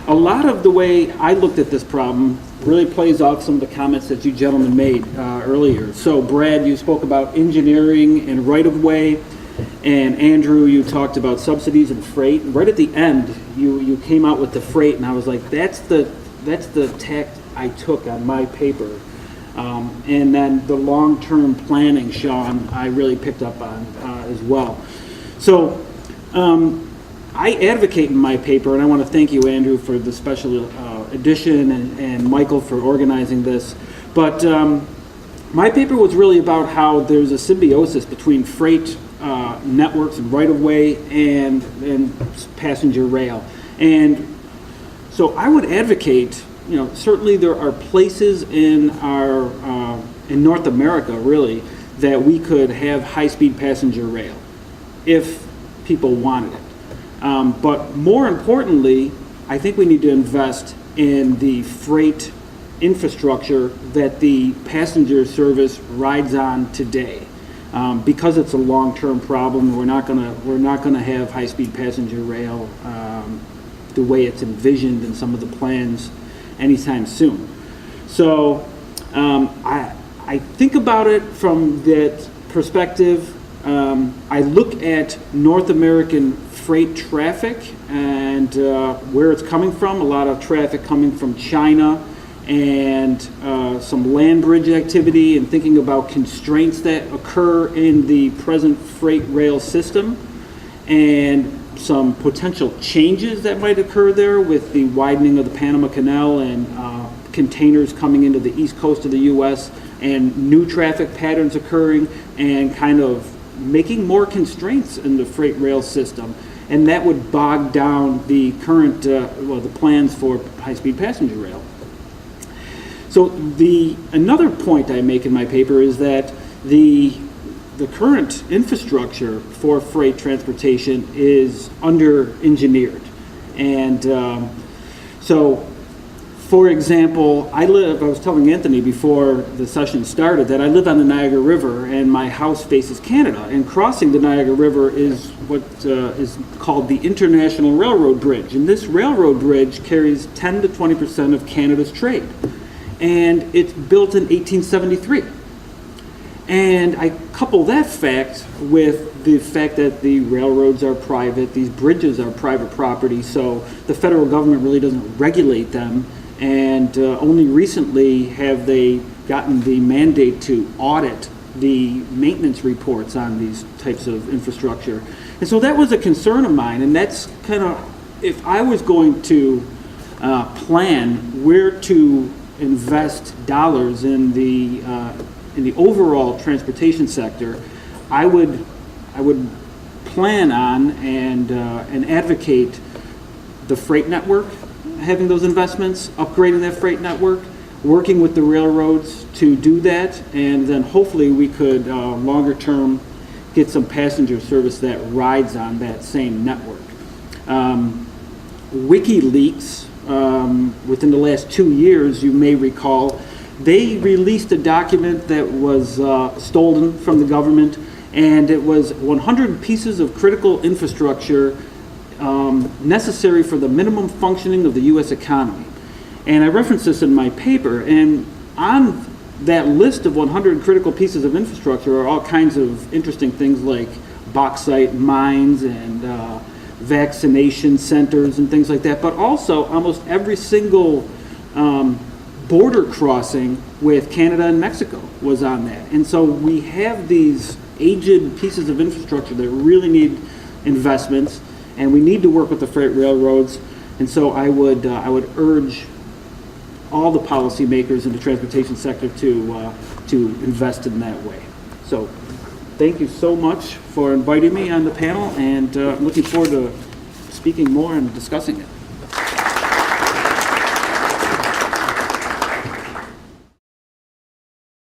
a lot of the way I looked at this problem really plays off some of the comments that you gentlemen made earlier. So Brad, you spoke about engineering and right-of-way, and Andrew, you talked about subsidies and freight. Right at the end, you came out with the freight, and I was like, that's the tact I took on my paper. And then the long-term planning, Sean, I really picked up on as well. So I advocate in my paper, and I want to thank you, Andrew, for the special edition, and Michael for organizing this. But my paper was really about how there's a symbiosis between freight networks and right-of-way and passenger rail. And so I would advocate, certainly there are places in in North America, really, that we could have high-speed passenger rail if people wanted it. But more importantly, I think we need to invest in the freight infrastructure that the passenger service rides on today. Because it's a long-term problem, we're not gonna have high-speed passenger rail the way it's envisioned in some of the plans anytime soon. So I think about it from that perspective. I look at North American freight traffic and where it's coming from. A lot of traffic coming from China and some land bridge activity, and thinking about constraints that occur in the present freight rail system, and some potential changes that might occur there with the widening of the Panama Canal and containers coming into the east coast of the U.S. and new traffic patterns occurring and kind of making more constraints in the freight rail system. And that would bog down the current, the plans for high-speed passenger rail. So another point I make in my paper is that the current infrastructure for freight transportation is under-engineered. And so, for example, I was telling Anthony before the session started that I live on the Niagara River and my house faces Canada, and crossing the Niagara River is what is called the International Railroad Bridge. And this railroad bridge carries 10 to 20% of Canada's trade. And it's built in 1873. And I couple that fact with the fact that the railroads are private, these bridges are private property, so the federal government really doesn't regulate them, and only recently have they gotten the mandate to audit the maintenance reports on these types of infrastructure. And so that was a concern of mine, and that's kind of, if I was going to plan where to invest dollars in the overall transportation sector, I would plan on and advocate the freight network, having those investments, upgrading that freight network, working with the railroads to do that, and then hopefully we could longer term get some passenger service that rides on that same network. WikiLeaks, within the last 2 years, you may recall, they released a document that was stolen from the government, and it was 100 pieces of critical infrastructure necessary for the minimum functioning of the U.S. economy. And I reference this in my paper, and on that list of 100 critical pieces of infrastructure are all kinds of interesting things like bauxite mines and vaccination centers and things like that, but also almost every single border crossing with Canada and Mexico was on that. And so we have these aged pieces of infrastructure that really need investments, and we need to work with the freight railroads. And so I would urge all the policymakers in the transportation sector to invest in that way. So thank you so much for inviting me on the panel, and I'm looking forward to speaking more and discussing it.